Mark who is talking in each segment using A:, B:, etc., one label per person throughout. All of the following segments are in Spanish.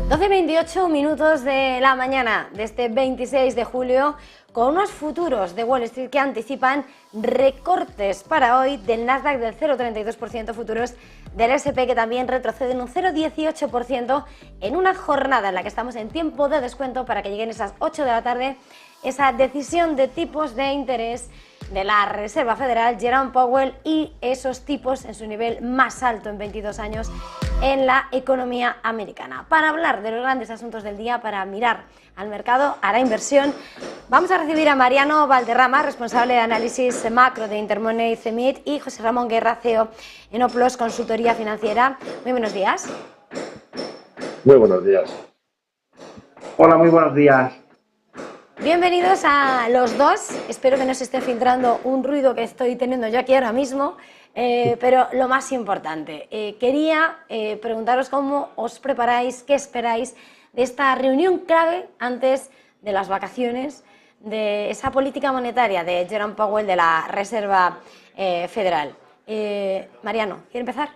A: 12:28 minutos de la mañana de este 26 de julio, con unos futuros de Wall Street que anticipan recortes para hoy del Nasdaq del 0,32%, futuros del S&P que también retroceden un 0,18% en una jornada en la que estamos en tiempo de descuento para que lleguen esas 8 de la tarde esa decisión de tipos de interés de la Reserva Federal, Jerome Powell, y esos tipos en su nivel más alto en 22 años en la economía americana. Para hablar de los grandes asuntos del día, para mirar al mercado, a la inversión, vamos a recibir a Mariano Valderrama, responsable de análisis macro de Intermoney CEMIT, y José Ramón Guerra, CEO en Oplos Consultoría Financiera. Muy buenos días.
B: Muy buenos días.
C: Hola, muy buenos días.
A: Bienvenidos a los dos. Espero que no se esté filtrando un ruido que estoy teniendo yo aquí ahora mismo, pero lo más importante, quería preguntaros cómo os preparáis, qué esperáis de esta reunión clave antes de las vacaciones, de esa política monetaria de Jerome Powell de la Reserva Federal. Mariano, ¿quiere empezar?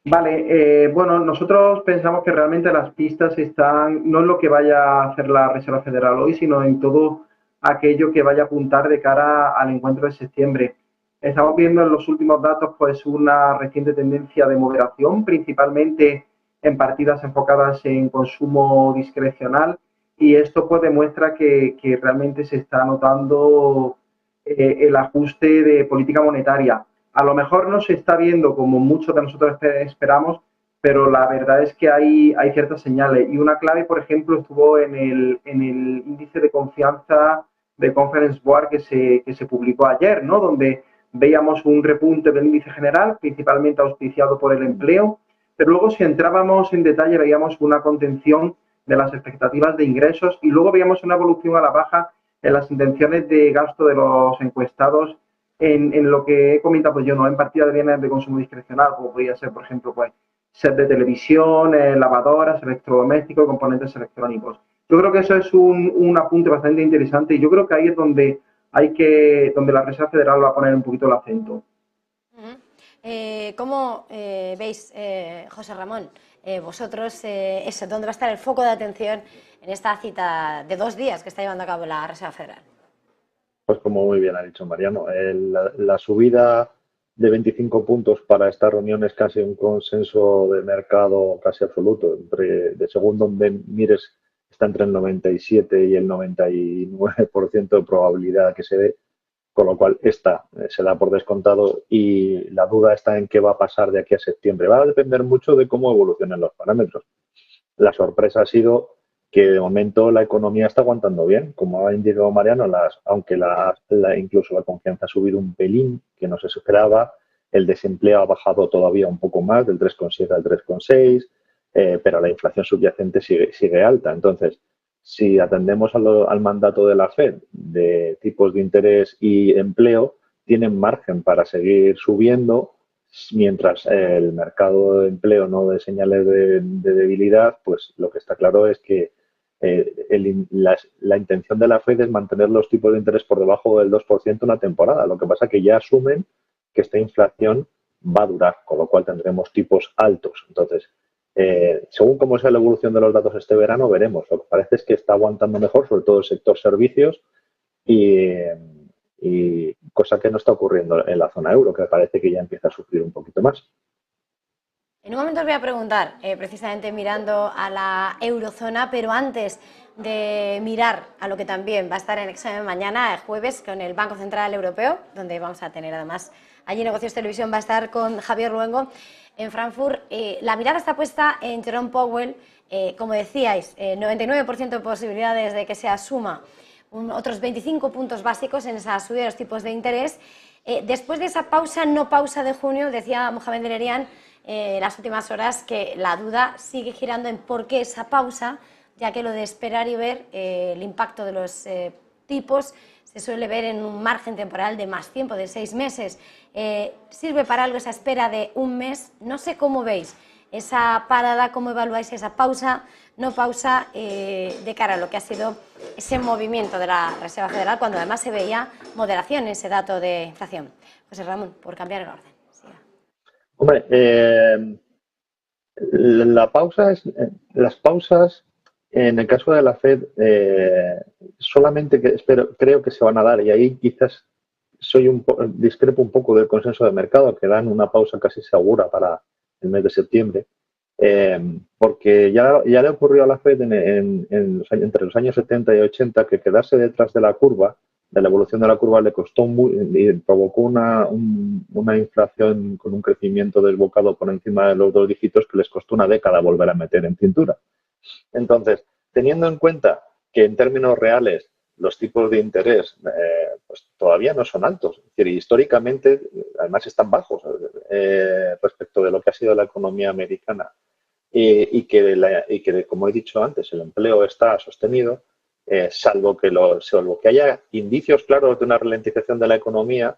C: Vale, bueno, nosotros pensamos que realmente las pistas están no en lo que vaya a hacer la Reserva Federal hoy, sino en todo aquello que vaya a apuntar de cara al encuentro de septiembre. Estamos viendo en los últimos datos pues una reciente tendencia de moderación, principalmente en partidas enfocadas en consumo discrecional, y esto pues demuestra que realmente se está notando el ajuste de política monetaria. A lo mejor no se está viendo como muchos de nosotros esperamos, pero la verdad es que hay ciertas señales. Y una clave, por ejemplo, estuvo en el índice de confianza de Conference Board que se publicó ayer, ¿no? Donde veíamos un repunte del índice general, principalmente auspiciado por el empleo, pero luego si entrábamos en detalle veíamos una contención de las expectativas de ingresos y luego veíamos una evolución a la baja en las intenciones de gasto de los encuestados en lo que he comentado pues yo, ¿no? En partidas de bienes de consumo discrecional, como podría ser, por ejemplo, pues set de televisión, lavadoras, electrodomésticos, componentes electrónicos. Yo creo que eso es un apunte bastante interesante y yo creo que ahí es donde donde la Reserva Federal va a poner un poquito el acento.
A: ¿Cómo veis, José Ramón, vosotros, dónde va a estar el foco de atención en esta cita de 2 días que está llevando a cabo la Reserva Federal?
B: Pues como muy bien ha dicho Mariano, la subida de 25 puntos para esta reunión es casi un consenso de mercado casi absoluto. Según donde mires, está entre el 97 y el 99% de probabilidad que se dé, con lo cual esta se da por descontado y la duda está en qué va a pasar de aquí a septiembre. Va a depender mucho de cómo evolucionen los parámetros. La sorpresa ha sido que de momento la economía está aguantando bien. Como ha indicado Mariano, aunque incluso la confianza ha subido un pelín, que no se esperaba, el desempleo ha bajado todavía un poco más, del 3,7 al 3,6, pero la inflación subyacente sigue alta. Entonces, si atendemos al mandato de la Fed de tipos de interés y empleo, tienen margen para seguir subiendo. Mientras el mercado de empleo no dé señales de debilidad, pues lo que está claro es que la intención de la Fed es mantener los tipos de interés por debajo del 2% una temporada. Lo que pasa es que ya asumen que esta inflación va a durar, con lo cual tendremos tipos altos. Entonces, según cómo sea la evolución de los datos este verano, veremos. Lo que parece es que está aguantando mejor, sobre todo el sector servicios, y cosa que no está ocurriendo en la zona euro, que parece que ya empieza a sufrir un poquito más.
A: En un momento os voy a preguntar, precisamente mirando a la eurozona, pero antes de mirar a lo que también va a estar en examen mañana, el jueves, con el Banco Central Europeo, donde vamos a tener además allí Negocios Televisión, va a estar con Javier Luengo en Frankfurt. La mirada está puesta en Jerome Powell, como decíais, 99% de posibilidades de que se asuma otros 25 puntos básicos en esa subida de los tipos de interés. Después de esa pausa, no pausa de junio, decía Mohamed El-Erian las últimas horas que la duda sigue girando en por qué esa pausa, ya que lo de esperar y ver el impacto de los tipos se suele ver en un margen temporal de más tiempo, de 6 meses. ¿Sirve para algo esa espera de un mes? No sé cómo veis esa parada, cómo evaluáis esa pausa, no pausa, de cara a lo que ha sido ese movimiento de la Reserva Federal, cuando además se veía moderación en ese dato de inflación. José Ramón, por cambiar el orden.
B: Hombre, La pausa es, las pausas, en el caso de la Fed, solamente creo que se van a dar, y ahí quizás discrepo un poco del consenso de mercado, que dan una pausa casi segura para el mes de septiembre, porque ya le ocurrió a la Fed entre los años 70 y 80 que quedarse detrás de la curva, de la evolución de la curva, le costó y provocó una inflación con un crecimiento desbocado por encima de los 2 dígitos que les costó una década volver a meter en cintura. Entonces, teniendo en cuenta que en términos reales los tipos de interés pues todavía no son altos, es decir, históricamente además están bajos respecto de lo que ha sido la economía americana y que, como he dicho antes, el empleo está sostenido, salvo que haya indicios claros de una ralentización de la economía,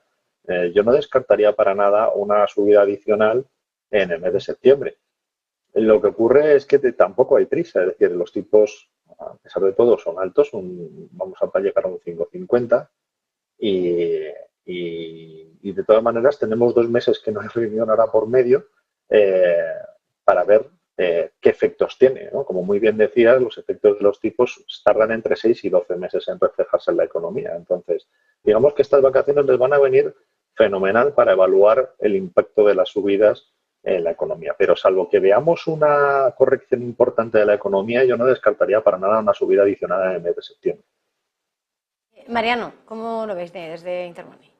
B: yo no descartaría para nada una subida adicional en el mes de septiembre. Lo que ocurre es que tampoco hay prisa, es decir, los tipos, a pesar de todo, son altos, vamos a llegar a un 5,50 y de todas maneras tenemos 2 meses que no hay reunión ahora por medio para ver qué efectos tiene, ¿no? Como muy bien decías, los efectos de los tipos tardan entre 6 y 12 meses en reflejarse en la economía. Entonces, digamos que estas vacaciones les van a venir fenomenal para evaluar el impacto de las subidas en la economía. Pero salvo que veamos una corrección importante de la economía, yo no descartaría para nada una subida adicional en el mes de septiembre.
A: Mariano, ¿cómo lo ves desde Intermoney?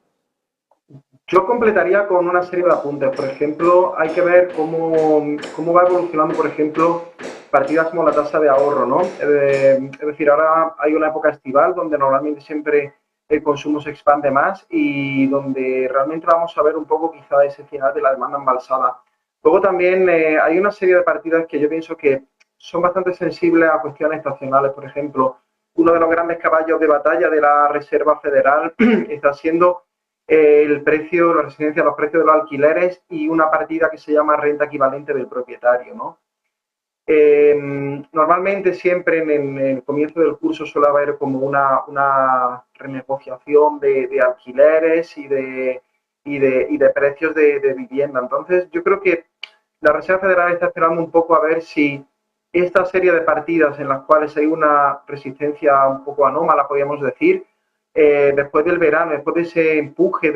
C: Yo completaría con una serie de apuntes. Por ejemplo, hay que ver cómo va evolucionando, por ejemplo, partidas como la tasa de ahorro, ¿no? Es decir, ahora hay una época estival donde normalmente siempre el consumo se expande más y donde realmente vamos a ver un poco quizá ese final de la demanda embalsada. Luego también hay una serie de partidas que yo pienso que son bastante sensibles a cuestiones estacionales. Por ejemplo, uno de los grandes caballos de batalla de la Reserva Federal está siendo el precio, la residencia, los precios de los alquileres y una partida que se llama renta equivalente del propietario, ¿no? Normalmente siempre en el comienzo del curso suele haber como una renegociación de alquileres y de precios de vivienda. Entonces, yo creo que la Reserva Federal está esperando un poco a ver si esta serie de partidas en las cuales hay una resistencia un poco anómala, podríamos decir, después del verano, después de ese empuje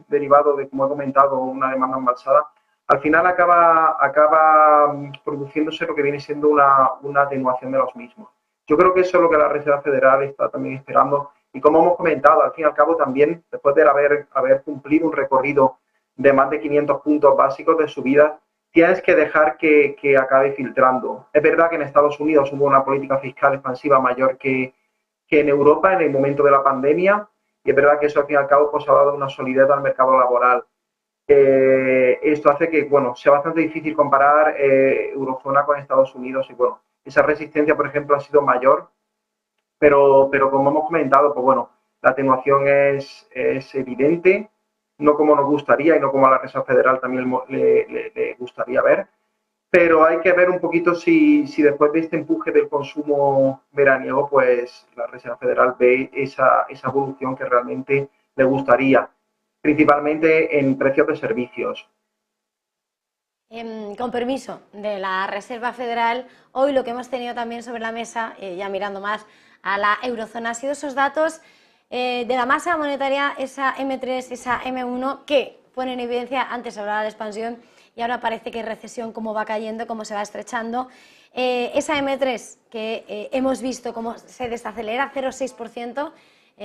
C: derivado de, como he comentado, una demanda embalsada, al final acaba produciéndose lo que viene siendo una atenuación de los mismos. Yo creo que eso es lo que la Reserva Federal está también esperando y como hemos comentado, al fin y al cabo también, después de haber cumplido un recorrido de más de 500 puntos básicos de subida, tienes que dejar que acabe filtrando. Es verdad que en Estados Unidos hubo una política fiscal expansiva mayor que en Europa en el momento de la pandemia y es verdad que eso al fin y al cabo pues, ha dado una solidez al mercado laboral. Esto hace que, bueno, sea bastante difícil comparar eurozona con Estados Unidos y, bueno, esa resistencia, por ejemplo, ha sido mayor, pero como hemos comentado, pues, bueno, la atenuación es evidente, no como nos gustaría y no como a la Reserva Federal también le gustaría ver, pero hay que ver un poquito si después de este empuje del consumo veraniego, pues la Reserva Federal ve esa evolución que realmente le gustaría, principalmente en precios de servicios.
A: Con permiso de la Reserva Federal, hoy lo que hemos tenido también sobre la mesa, ya mirando más a la eurozona, ha sido esos datos de la masa monetaria, esa M3, esa M1, que pone en evidencia, antes se hablaba de expansión y ahora parece que recesión, cómo va cayendo, cómo se va estrechando. Esa M3 que hemos visto cómo se desacelera, 0,6%,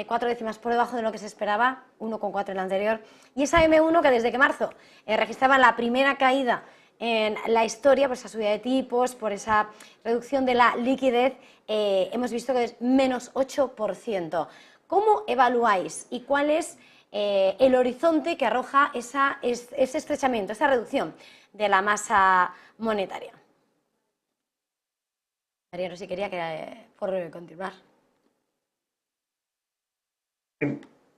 A: 4 décimas por debajo de lo que se esperaba, 1,4 en la anterior. Y esa M1 que desde que marzo registraba la primera caída en la historia por esa subida de tipos, por esa reducción de la liquidez, hemos visto que es menos 8%. ¿Cómo evaluáis y cuál es el horizonte que arroja ese estrechamiento, esa reducción de la masa monetaria? Mariano, si quería continuar.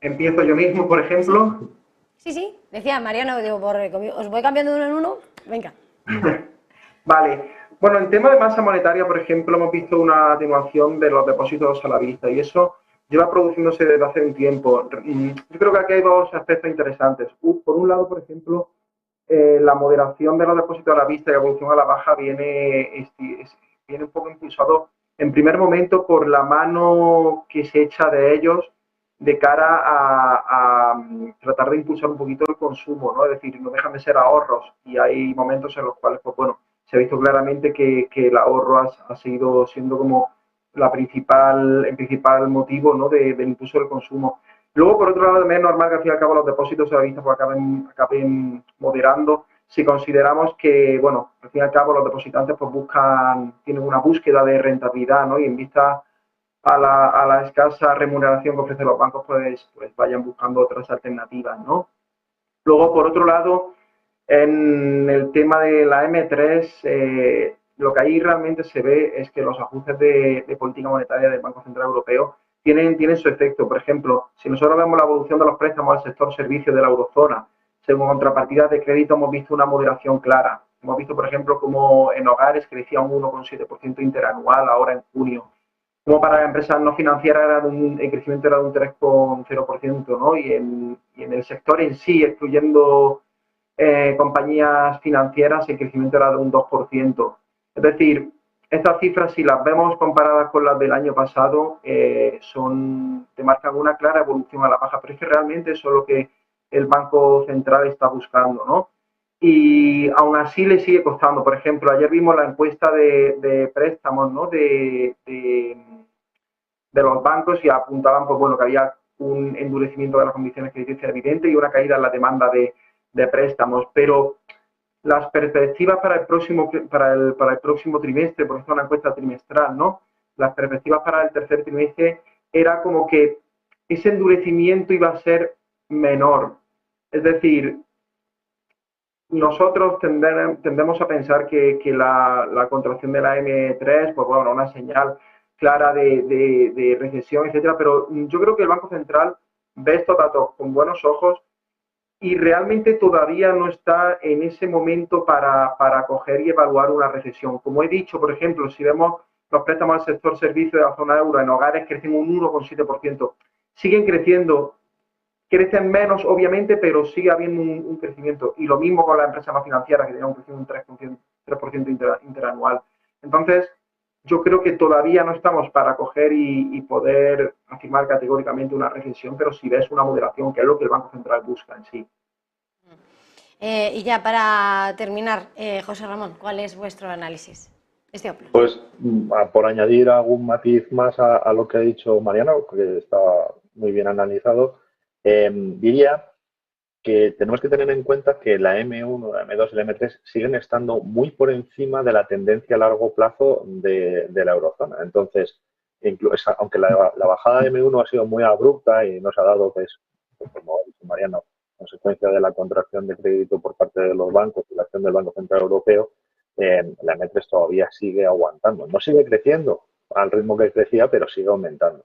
C: Empiezo yo mismo, por ejemplo.
A: Sí, decía Mariano, digo, os voy cambiando de uno en uno, venga.
C: Vale, bueno, en tema de masa monetaria, por ejemplo, hemos visto una atenuación de los depósitos a la vista y eso lleva produciéndose desde hace un tiempo. Yo creo que aquí hay dos aspectos interesantes. Por un lado, por ejemplo, la moderación de los depósitos a la vista y evolución a la baja viene un poco impulsado en primer momento por la mano que se echa de ellos de cara a tratar de impulsar un poquito el consumo, ¿no? Es decir, no dejan de ser ahorros y hay momentos en los cuales, pues bueno, se ha visto claramente que el ahorro ha seguido siendo como el principal motivo, ¿no? del impulso del consumo. Luego, por otro lado, también es normal que al fin y al cabo los depósitos a la vista pues, acaben moderando si consideramos que, bueno, al fin y al cabo los depositantes pues tienen una búsqueda de rentabilidad, ¿no? Y en vista a la escasa remuneración que ofrecen los bancos, pues vayan buscando otras alternativas, ¿no? Luego, por otro lado, en el tema de la M3, lo que ahí realmente se ve es que los ajustes de política monetaria del Banco Central Europeo tienen su efecto. Por ejemplo, si nosotros vemos la evolución de los préstamos al sector servicios de la eurozona, según contrapartidas de crédito, hemos visto una moderación clara. Hemos visto, por ejemplo, como en hogares crecía un 1,7% interanual ahora en junio. Como para empresas no financieras el crecimiento era de un 3,0%, ¿no? Y en el sector en sí, excluyendo compañías financieras, el crecimiento era de un 2%. Es decir, estas cifras, si las vemos comparadas con las del año pasado, te marcan una clara evolución a la baja, pero es que realmente eso es lo que el Banco Central está buscando, ¿no? Y aún así le sigue costando. Por ejemplo, ayer vimos la encuesta de préstamos, ¿no? de los bancos y apuntaban, pues bueno, que había un endurecimiento de las condiciones crediticias evidente y una caída en la demanda de préstamos, pero las perspectivas para el próximo trimestre, porque es una encuesta trimestral, ¿no? Las perspectivas para el tercer trimestre era como que ese endurecimiento iba a ser menor. Es decir, nosotros tendemos a pensar que la contracción de la M3, pues bueno, una señal clara de recesión, etcétera, pero yo creo que el Banco Central ve estos datos con buenos ojos y realmente todavía no está en ese momento para coger y evaluar una recesión. Como he dicho, por ejemplo, si vemos los préstamos al sector servicio de la zona euro en hogares crecen un 1,7%. Siguen creciendo, crecen menos obviamente, pero sigue habiendo un crecimiento. Y lo mismo con las empresas no financieras que tienen un crecimiento de un 3% interanual. Entonces, yo creo que todavía no estamos para coger y poder afirmar categóricamente una recesión, pero si ves una moderación, que es lo que el Banco Central busca en sí.
A: Y ya para terminar, José Ramón, ¿cuál es vuestro análisis?
B: Pues por añadir algún matiz más a lo que ha dicho Mariano, que está muy bien analizado, diría que tenemos que tener en cuenta que la M1, la M2 y la M3 siguen estando muy por encima de la tendencia a largo plazo de la eurozona. Entonces, aunque la bajada de M1 ha sido muy abrupta y nos ha dado, pues, como ha dicho Mariano, consecuencia de la contracción de crédito por parte de los bancos y la acción del Banco Central Europeo, la M3 todavía sigue aguantando. No sigue creciendo al ritmo que crecía, pero sigue aumentando.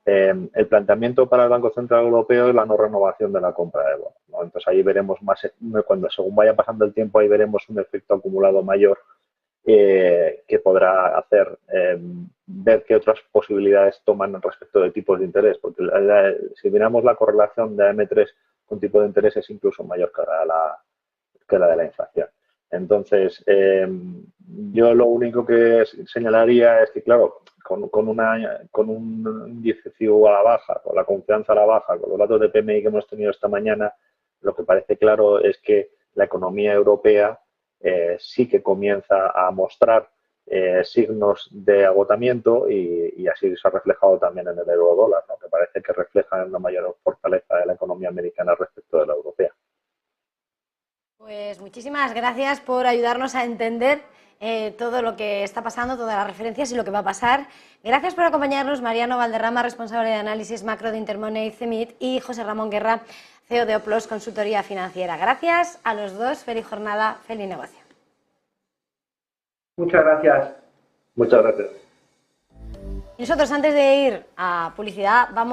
B: El planteamiento para el Banco Central Europeo es la no renovación de la compra de bonos, ¿no? Entonces ahí veremos más, según vaya pasando el tiempo, ahí veremos un efecto acumulado mayor que podrá hacer ver qué otras posibilidades toman respecto de tipos de interés, porque si miramos la correlación de M3 con tipo de interés es incluso mayor que la de la inflación. Entonces, yo lo único que señalaría es que, claro, con un índice CIU a la baja, con la confianza a la baja, con los datos de PMI que hemos tenido esta mañana, lo que parece claro es que la economía europea sí que comienza a mostrar signos de agotamiento y así se ha reflejado también en el euro-dólar, ¿no? Que parece que refleja una mayor fortaleza de la economía americana respecto de la europea.
A: Pues muchísimas gracias por ayudarnos a entender todo lo que está pasando, todas las referencias y lo que va a pasar. Gracias por acompañarnos, Mariano Valderrama, responsable de análisis macro de Intermoney y CEMIT, y José Ramón Guerra, CEO de Oplos, consultoría financiera. Gracias a los dos, feliz jornada, feliz negocio.
C: Muchas gracias.
B: Muchas gracias.
A: Y nosotros, antes de ir a publicidad, vamos